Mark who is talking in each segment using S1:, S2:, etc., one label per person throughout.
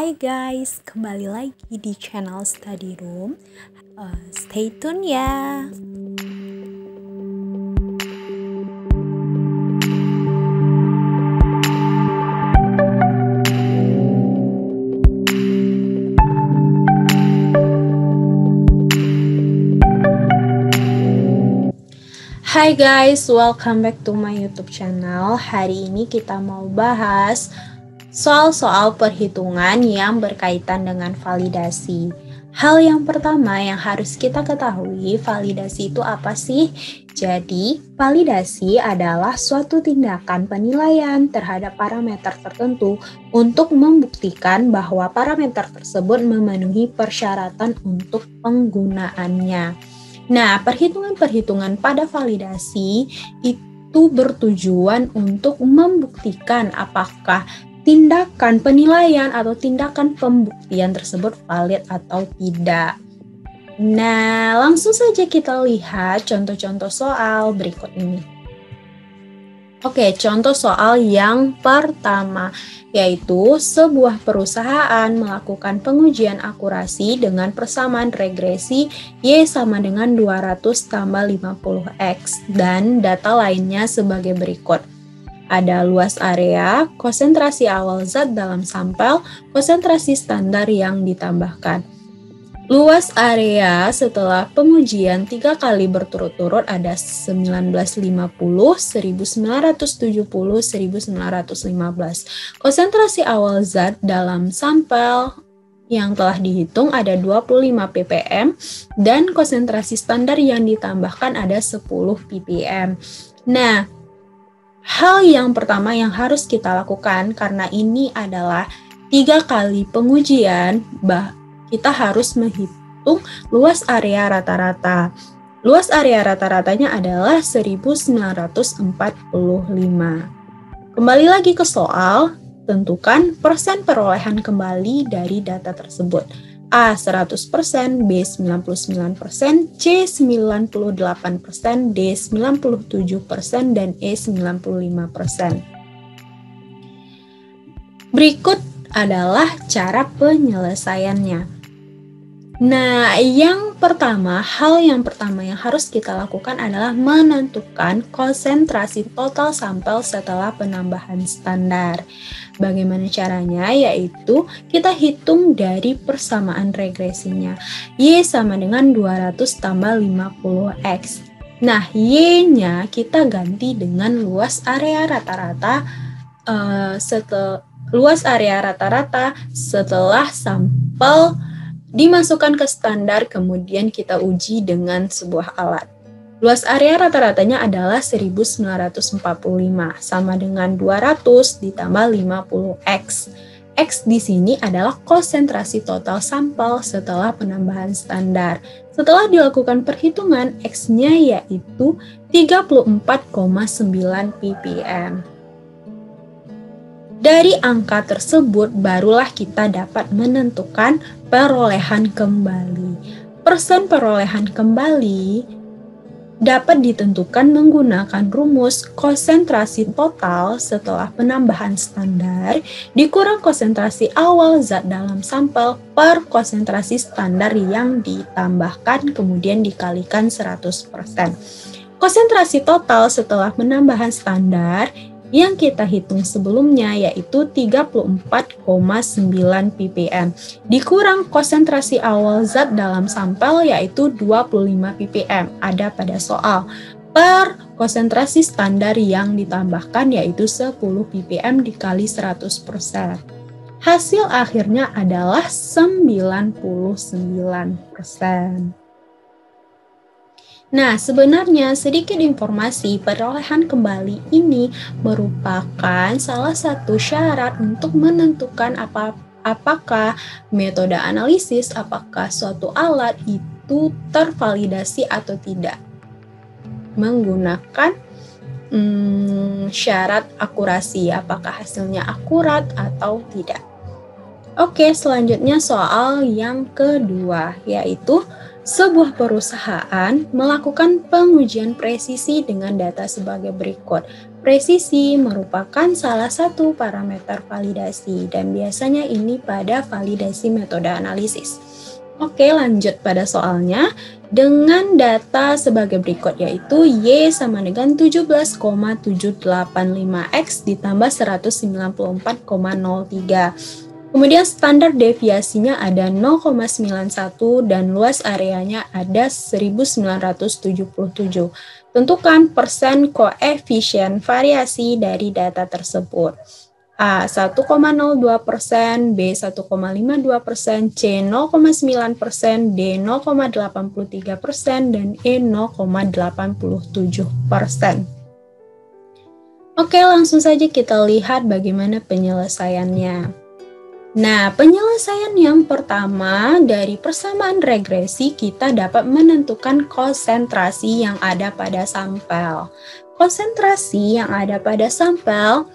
S1: Hai guys, kembali lagi di channel Study Room. Stay tune ya. Hai guys, welcome back to my YouTube channel. Hari ini kita mau bahas soal-soal perhitungan yang berkaitan dengan validasi. Hal yang pertama yang harus kita ketahui, validasi itu apa sih? Jadi, validasi adalah suatu tindakan penilaian terhadap parameter tertentu untuk membuktikan bahwa parameter tersebut memenuhi persyaratan untuk penggunaannya. Nah, perhitungan-perhitungan pada validasi itu bertujuan untuk membuktikan apakah tindakan penilaian atau tindakan pembuktian tersebut valid atau tidak. Nah, langsung saja kita lihat contoh-contoh soal berikut ini. Oke, contoh soal yang pertama, yaitu sebuah perusahaan melakukan pengujian akurasi dengan persamaan regresi Y sama dengan 200 tambah 50X dan data lainnya sebagai berikut. Ada luas area, konsentrasi awal zat dalam sampel, konsentrasi standar yang ditambahkan. Luas area setelah pengujian 3 kali berturut-turut ada 1950, 1970, 1915. Konsentrasi awal zat dalam sampel yang telah dihitung ada 25 ppm dan konsentrasi standar yang ditambahkan ada 10 ppm. Nah, hal yang pertama yang harus kita lakukan karena ini adalah 3 kali pengujian, kita harus menghitung luas area rata-rata. Luas area rata-ratanya adalah 1945. Kembali lagi ke soal, tentukan persen perolehan kembali dari data tersebut. A 100%, B 99%, C 98%, D 97%, dan E 95%. Berikut adalah cara penyelesaiannya. Nah, yang pertama yang harus kita lakukan adalah menentukan konsentrasi total sampel setelah penambahan standar. Bagaimana caranya? Yaitu kita hitung dari persamaan regresinya. Y sama dengan 200 tambah 50X. Nah, Y-nya kita ganti dengan luas area rata-rata setelah sampel dimasukkan ke standar, kemudian kita uji dengan sebuah alat. Luas area rata-ratanya adalah 1945, sama dengan 200 ditambah 50X. X di sini adalah konsentrasi total sampel setelah penambahan standar. Setelah dilakukan perhitungan, X-nya yaitu 34,9 ppm. Dari angka tersebut, barulah kita dapat menentukan perolehan kembali. Persen perolehan kembali dapat ditentukan menggunakan rumus konsentrasi total setelah penambahan standar dikurang konsentrasi awal zat dalam sampel per konsentrasi standar yang ditambahkan kemudian dikalikan 100%. Konsentrasi total setelah penambahan standar yang kita hitung sebelumnya yaitu 34,9 ppm dikurang konsentrasi awal zat dalam sampel yaitu 25 ppm ada pada soal per konsentrasi standar yang ditambahkan yaitu 10 ppm dikali 100%. Hasil akhirnya adalah 99%. Nah, sebenarnya sedikit informasi, perolehan kembali ini merupakan salah satu syarat untuk menentukan apakah metode analisis, apakah suatu alat itu tervalidasi atau tidak. Menggunakan syarat akurasi, apakah hasilnya akurat atau tidak. Oke, selanjutnya soal yang kedua, yaitu Sebuah perusahaan melakukan pengujian presisi dengan data sebagai berikut. Presisi merupakan salah satu parameter validasi dan biasanya ini pada validasi metode analisis. Oke, lanjut pada soalnya. Dengan data sebagai berikut, yaitu Y sama dengan 17,785X ditambah 194,03. Kemudian standar deviasinya ada 0,91 dan luas areanya ada 1977. Tentukan persen koefisien variasi dari data tersebut. A 1,02%, B 1,52%, C 0,9%, D 0,83%, dan E 0,87%. Oke, langsung saja kita lihat bagaimana penyelesaiannya. Nah, penyelesaian yang pertama dari persamaan regresi kita dapat menentukan konsentrasi yang ada pada sampel. Konsentrasi yang ada pada sampel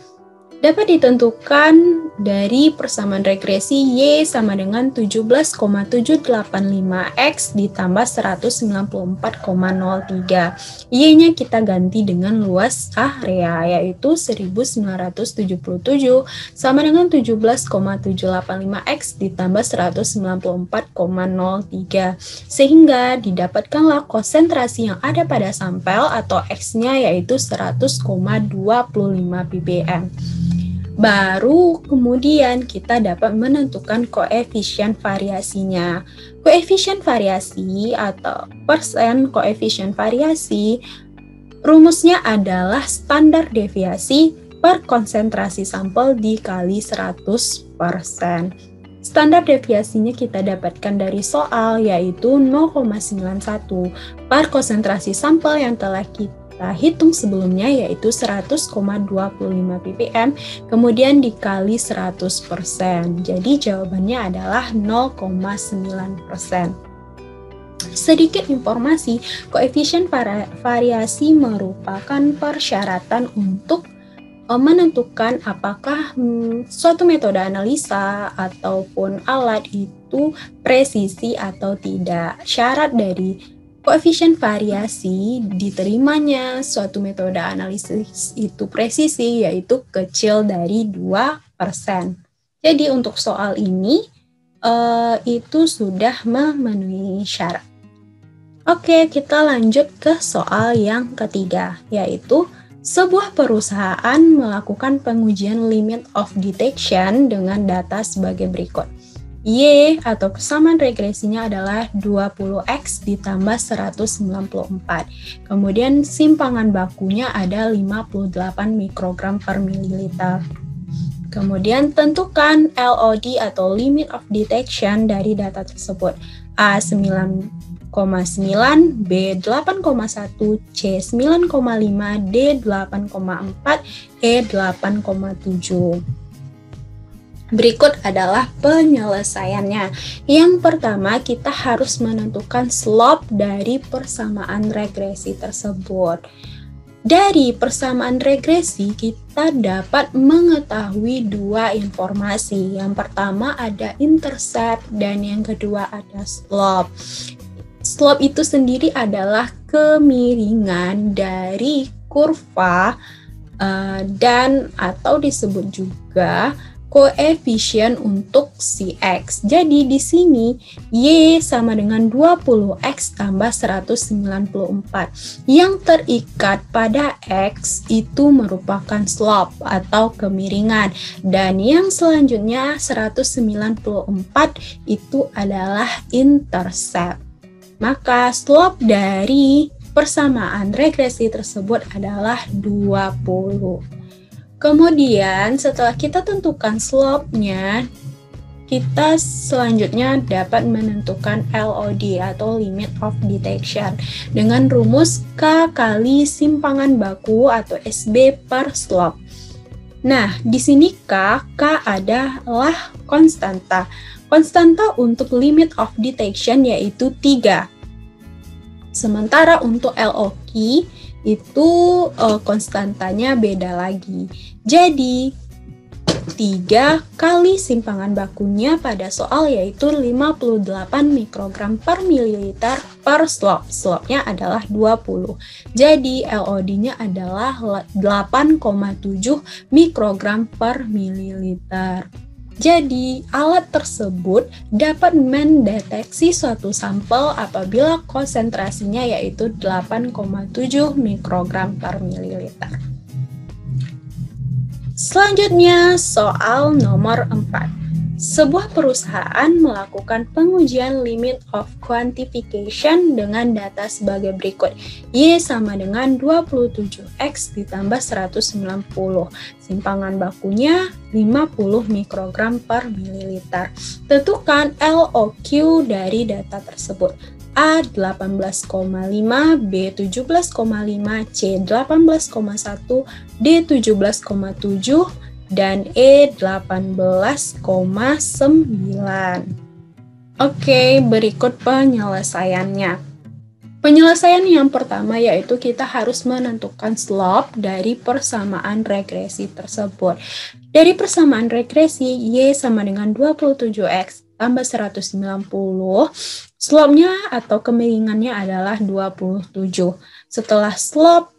S1: dapat ditentukan dari persamaan regresi Y sama dengan 17,785X ditambah 194,03. Y-nya kita ganti dengan luas area, yaitu 1977 sama dengan 17,785X ditambah 194,03. Sehingga didapatkanlah konsentrasi yang ada pada sampel atau X-nya yaitu 100,25 ppm. Baru kemudian kita dapat menentukan koefisien variasinya. Koefisien variasi atau persen koefisien variasi, rumusnya adalah standar deviasi per konsentrasi sampel dikali 100%. Standar deviasinya kita dapatkan dari soal, yaitu 0,91 per konsentrasi sampel yang telah kita hitung sebelumnya, yaitu 100,25 ppm, kemudian dikali 100%. Jadi jawabannya adalah 0,9%. Sedikit informasi, koefisien variasi merupakan persyaratan untuk menentukan apakah suatu metode analisa ataupun alat itu presisi atau tidak. Syarat dari koefisien variasi diterimanya suatu metode analisis itu presisi yaitu kecil dari 2%. Jadi untuk soal ini itu sudah memenuhi syarat. Oke, kita lanjut ke soal yang ketiga, yaitu sebuah perusahaan melakukan pengujian limit of detection dengan data sebagai berikut. Y atau persamaan regresinya adalah 20X ditambah 194. Kemudian simpangan bakunya ada 58 mikrogram per mililiter. Kemudian tentukan LOD atau limit of detection dari data tersebut. A 9,9, B 8,1, C 9,5, D 8,4, E 8,7. Berikut adalah penyelesaiannya. Yang pertama, kita harus menentukan slope dari persamaan regresi tersebut. Dari persamaan regresi, kita dapat mengetahui dua informasi. Yang pertama ada intercept dan yang kedua ada slope. Slope itu sendiri adalah kemiringan dari kurva dan atau disebut juga koefisien untuk si X. Jadi di sini Y sama dengan 20X tambah 194. Yang terikat pada X itu merupakan slope atau kemiringan. Dan yang selanjutnya 194 itu adalah intercept. Maka slope dari persamaan regresi tersebut adalah 20. Kemudian setelah kita tentukan slope-nya, kita selanjutnya dapat menentukan LOD atau limit of detection dengan rumus K kali simpangan baku atau SB per slope. Nah, di sini K adalah konstanta. Konstanta untuk limit of detection yaitu 3. Sementara untuk LOK itu konstantanya beda lagi. Jadi 3 kali simpangan bakunya pada soal yaitu 58 mikrogram per mililiter per slop. Slopnya adalah 20. Jadi LOD-nya adalah 8,7 mikrogram per mililiter. Jadi, alat tersebut dapat mendeteksi suatu sampel apabila konsentrasinya yaitu 8,7 mikrogram per mililiter. Selanjutnya, soal nomor 4. Sebuah perusahaan melakukan pengujian limit of quantification dengan data sebagai berikut. Y sama dengan 27X ditambah 190. Simpangan bakunya 50 mikrogram per mililiter. Tentukan LOQ dari data tersebut. A 18,5, B 17,5, C 18,1, D 17,7, dan E 18,9. Oke, berikut penyelesaiannya. Penyelesaian yang pertama yaitu kita harus menentukan slope dari persamaan regresi tersebut. Dari persamaan regresi, Y sama dengan 27X tambah 190, slope-nya atau kemiringannya adalah 27. Setelah slope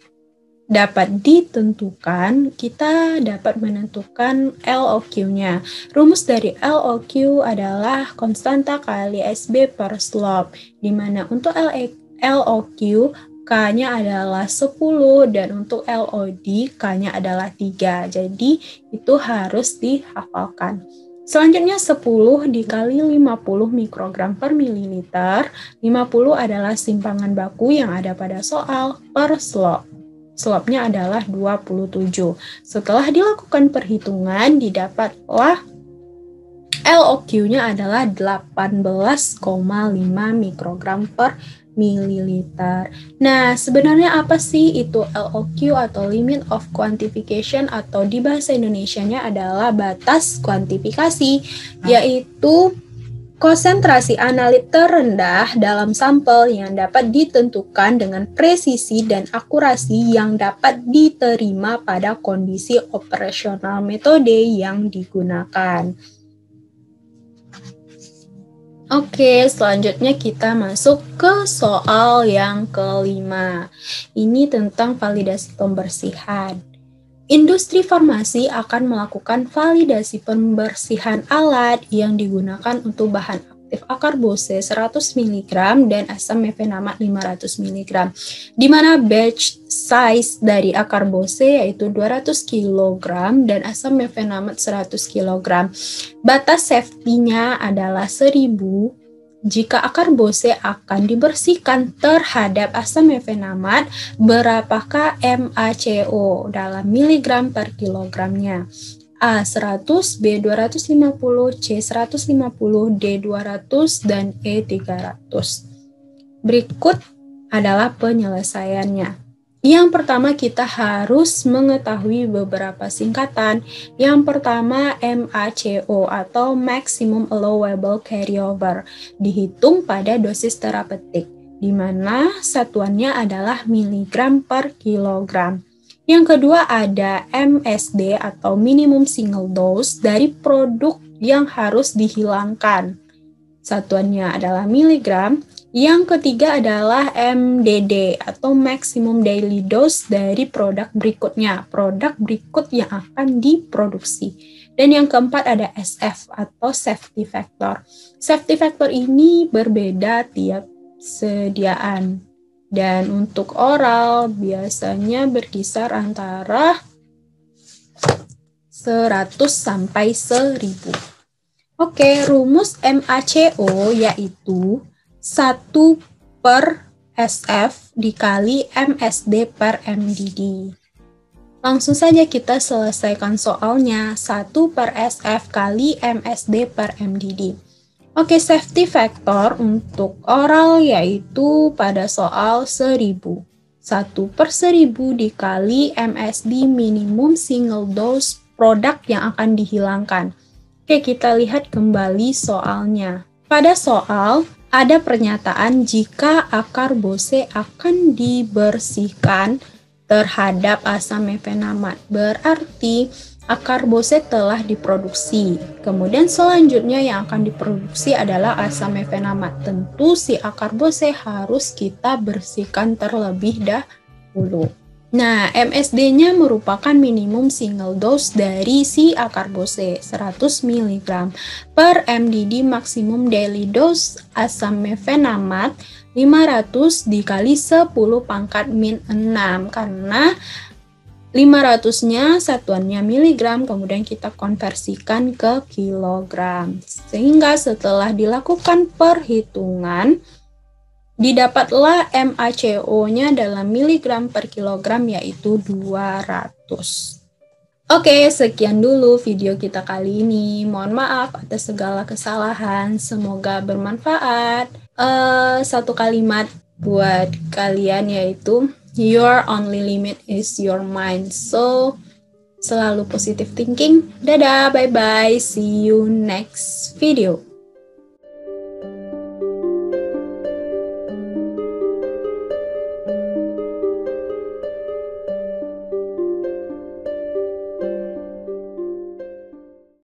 S1: dapat ditentukan, kita dapat menentukan LOQ-nya. Rumus dari LOQ adalah konstanta kali SB per slope, di mana untuk LOQ K-nya adalah 10 dan untuk LOD K-nya adalah 3. Jadi itu harus dihafalkan. Selanjutnya 10 dikali 50 mikrogram per mililiter. 50 adalah simpangan baku yang ada pada soal per slope. Slope-nya adalah 27. Setelah dilakukan perhitungan, didapatlah LOQ-nya adalah 18,5 mikrogram per mililiter. Nah, sebenarnya apa sih itu LOQ atau Limit of Quantification atau di bahasa Indonesianya adalah batas kuantifikasi, yaitu konsentrasi analit terendah dalam sampel yang dapat ditentukan dengan presisi dan akurasi yang dapat diterima pada kondisi operasional metode yang digunakan. Oke, selanjutnya kita masuk ke soal yang kelima. Ini tentang validasi pembersihan. Industri farmasi akan melakukan validasi pembersihan alat yang digunakan untuk bahan aktif akarbose 100 mg dan asam mefenamat 500 mg, di mana batch size dari akarbose yaitu 200 kg dan asam mefenamat 100 kg. Batas safety-nya adalah 1000 jika akarbose akan dibersihkan terhadap asam mefenamat, berapakah MaCO dalam miligram per kilogramnya? A 100, B 250, C 150, D 200, dan E 300. Berikut adalah penyelesaiannya. Yang pertama kita harus mengetahui beberapa singkatan. Yang pertama MaCO atau Maximum Allowable Carryover dihitung pada dosis terapeutik, di mana satuannya adalah miligram per kilogram. Yang kedua ada MSD atau Minimum Single Dose dari produk yang harus dihilangkan. Satuannya adalah miligram. Yang ketiga adalah MDD atau Maximum Daily Dose dari produk berikutnya, produk berikut yang akan diproduksi. Dan yang keempat ada SF atau Safety Factor. Safety Factor ini berbeda tiap sediaan. Dan untuk oral biasanya berkisar antara 100 sampai 1000. Oke, rumus MaCO yaitu 1 per SF dikali MSD per MDD. Langsung saja kita selesaikan soalnya. 1 per SF kali MSD per MDD. Oke, safety factor untuk oral yaitu pada soal 1000. 1 per 1000 dikali MSD minimum single dose produk yang akan dihilangkan. Oke, kita lihat kembali soalnya. Pada soal, ada pernyataan jika akarbose akan dibersihkan terhadap asam mefenamat. Berarti akarbose telah diproduksi. Kemudian selanjutnya yang akan diproduksi adalah asam mefenamat. Tentu si akarbose harus kita bersihkan terlebih dahulu. Nah, MSD-nya merupakan minimum single dose dari si akarbose 100 mg per mdd, maksimum daily dose asam mefenamat 500 dikali 10 pangkat min 6, karena 500-nya satuannya miligram, kemudian kita konversikan ke kilogram. Sehingga setelah dilakukan perhitungan, didapatlah MaCO-nya dalam miligram per kilogram, yaitu 200. Oke, sekian dulu video kita kali ini. Mohon maaf atas segala kesalahan. Semoga bermanfaat. Satu kalimat buat kalian, yaitu your only limit is your mind. So, selalu positive thinking. Dadah, bye-bye. See you next video.